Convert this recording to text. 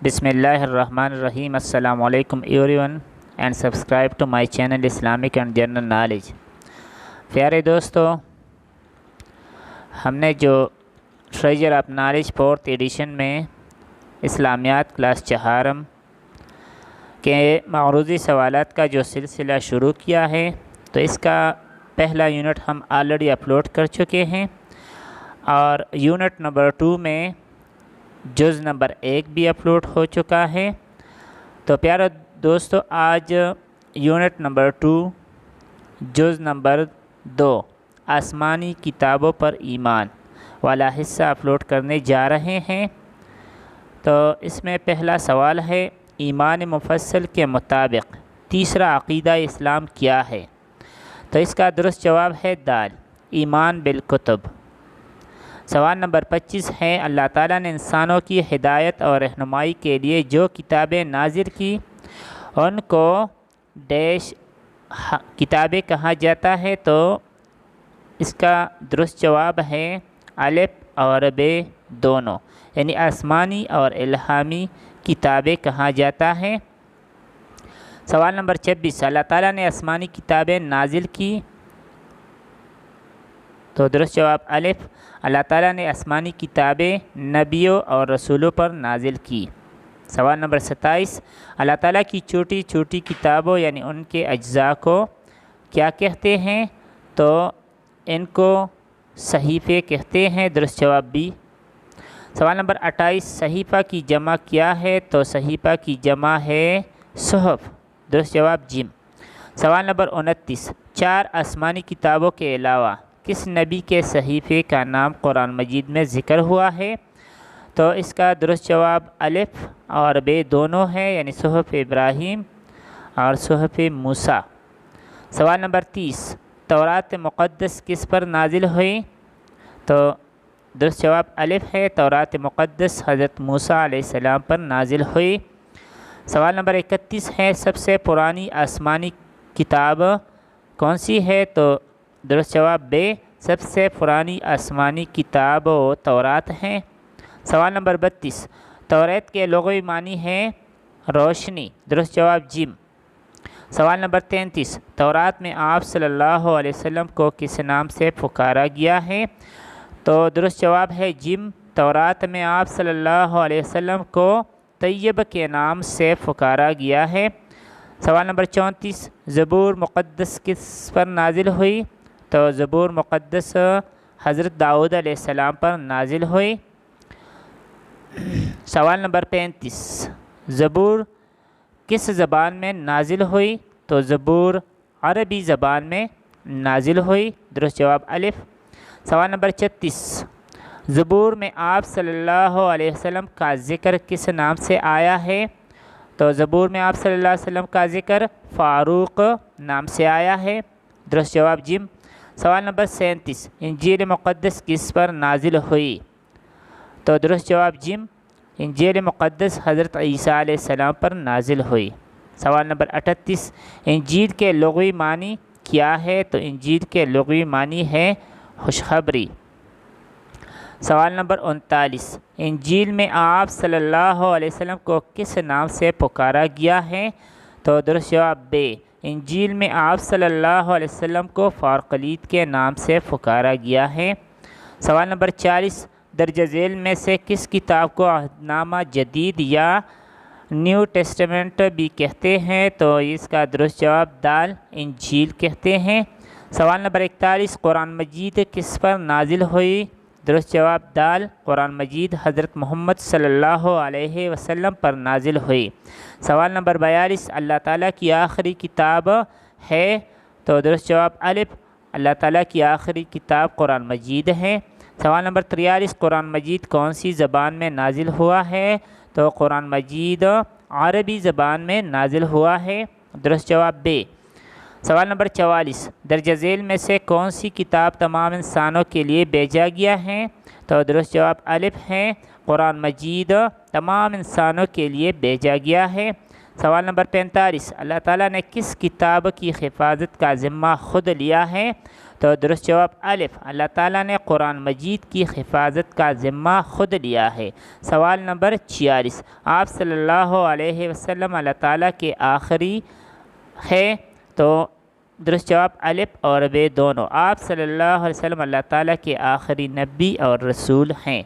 بسم اللہ الرحمن الرحیم۔ السلام علیکم every one and subscribe to my channel Islamic and general knowledge. پیارے دوستو، ہم نے جو treasure of knowledge 4th edition میں اسلامیات کلاس چہارم کے معروضی سوالات کا جو سلسلہ شروع کیا ہے، تو اس کا پہلا یونٹ ہم آلریڈی اپلوڈ کر چکے ہیں، اور یونٹ نمبر 2 میں جز نمبر 1 بھی اپلوڈ ہو چکا ہے۔ تو پیارے دوستو، آج یونٹ نمبر 2 جز نمبر 2 آسمانی کتابوں پر ایمان والا حصہ اپلوڈ کرنے جا رہے ہیں۔ تو اس میں پہلا سوال ہے، ایمان مفصل کے مطابق تیسرا عقیدہ اسلام کیا ہے؟ تو اس کا درست جواب ہے دال، ایمان بالکتب۔ سوال نمبر 25 ہے، اللہ تعالیٰ نے انسانوں کی ہدایت اور رہنمائی کے لیے جو کتابیں نازل کی ان کو ڈیش کتابیں کہا جاتا ہے؟ تو اس کا درست جواب ہے الف اور ب دونوں، یعنی آسمانی اور الہامی کتابیں کہا جاتا ہے۔ سوال نمبر 26، اللہ تعالیٰ نے آسمانی کتابیں نازل کی؟ تو درست جواب الف، اللہ تعالیٰ نے آسمانی کتابیں نبیوں اور رسولوں پر نازل کی۔ سوال نمبر 27، اللہ تعالیٰ کی چھوٹی چھوٹی کتابوں یعنی ان کے اجزاء کو کیا کہتے ہیں؟ تو ان کو صحیفے کہتے ہیں، درست جواب بی۔ سوال نمبر 28، صحیفہ کی جمع کیا ہے؟ تو صحیفہ کی جمع ہے صحف، درست جواب جیم۔ سوال نمبر 29، 4 آسمانی کتابوں کے علاوہ کس نبی کے صحیفے کا نام قرآن مجید میں ذکر ہوا ہے؟ تو اس کا درست جواب الف اور ب دونوں ہے، یعنی صحف ابراہیم اور صحف موسیٰ۔ سوال نمبر 30، تورات مقدس کس پر نازل ہوئی؟ تو درست جواب الف ہے، تورات مقدس حضرت موسیٰ علیہ السلام پر نازل ہوئی۔ سوال نمبر 31 ہے، سب سے پرانی آسمانی کتاب کون سی ہے؟ تو درست جواب ب، سب سے پرانی آسمانی کتاب تورات ہے۔ سوال نمبر 32، توریت کے لغوی معنی ہے روشنی، درست جواب جیم۔ سوال نمبر 33، تورات میں آپ صلی اللہ علیہ وسلم کو کس نام سے پکارا گیا ہے؟ تو درست جواب ہے جیم، تورات میں آپ صلی اللہ علیہ وسلم کو طیب کے نام سے پکارا گیا ہے۔ سوال نمبر 34، زبور مقدس کس پر نازل ہوئی؟ تو زبور مقدس حضرت داؤد علیہ السلام پر نازل ہوئی۔ سوال نمبر 35، زبور کس زبان میں نازل ہوئی؟ تو زبور عربی زبان میں نازل ہوئی، درست جواب الف۔ سوال نمبر 36، زبور میں آپ صلی اللہ علیہ وسلم کا ذکر کس نام سے آیا ہے؟ تو زبور میں آپ صلی اللہ علیہ وسلم کا ذکر فاروق نام سے آیا ہے، درست جواب جیم۔ سوال نمبر 37، انجیل مقدس کس پر نازل ہوئی؟ تو درست جواب جیم، انجیل مقدس حضرت عیسیٰ علیہ السلام پر نازل ہوئی۔ سوال نمبر 38، انجیل کے لغوی معنی کیا ہے؟ تو انجیل کے لغوی معنی ہے خوشخبری۔ سوال نمبر 39، انجیل میں آپ صلی اللہ علیہ وسلم کو کس نام سے پکارا گیا ہے؟ تو درست جواب ب، انجیل میں آپ صلی اللہ علیہ وسلم کو فارقلید کے نام سے پکارا گیا ہے۔ سوال نمبر 40، درج ذیل میں سے کس کتاب کو عہد نامہ جدید یا نیو ٹیسٹمنٹ بھی کہتے ہیں؟ تو اس کا درست جواب دال، انجیل کہتے ہیں۔ سوال نمبر 41، قرآن مجید کس پر نازل ہوئی؟ درست جواب دال، قرآن مجید حضرت محمد صلی اللہ علیہ وسلم پر نازل ہوئی۔ سوال نمبر 42، اللہ تعالیٰ کی آخری کتاب ہے؟ تو درست جواب الف، اللہ تعالیٰ کی آخری کتاب قرآن مجید ہے۔ سوال نمبر 43، قرآن مجید کون سی زبان میں نازل ہوا ہے؟ تو قرآن مجید عربی زبان میں نازل ہوا ہے، درست جواب ب۔ سوال نمبر 44، درج ذیل میں سے کون سی کتاب تمام انسانوں کے لیے بھیجا گیا ہے؟ تو درست جواب الف ہے، قرآن مجید تمام انسانوں کے لیے بھیجا گیا ہے۔ سوال نمبر 45، اللہ تعالیٰ نے کس کتاب کی حفاظت کا ذمہ خود لیا ہے؟ تو درست جواب الف، اللہ تعالیٰ نے قرآن مجید کی حفاظت کا ذمہ خود لیا ہے۔ سوال نمبر 46، آپ صلی اللہ علیہ وسلم اللہ تعالیٰ کے آخری ہے؟ تو درست جواب الف اور ب دونوں، آپ صلی اللہ علیہ وسلم اللہ تعالیٰ کے آخری نبی اور رسول ہیں۔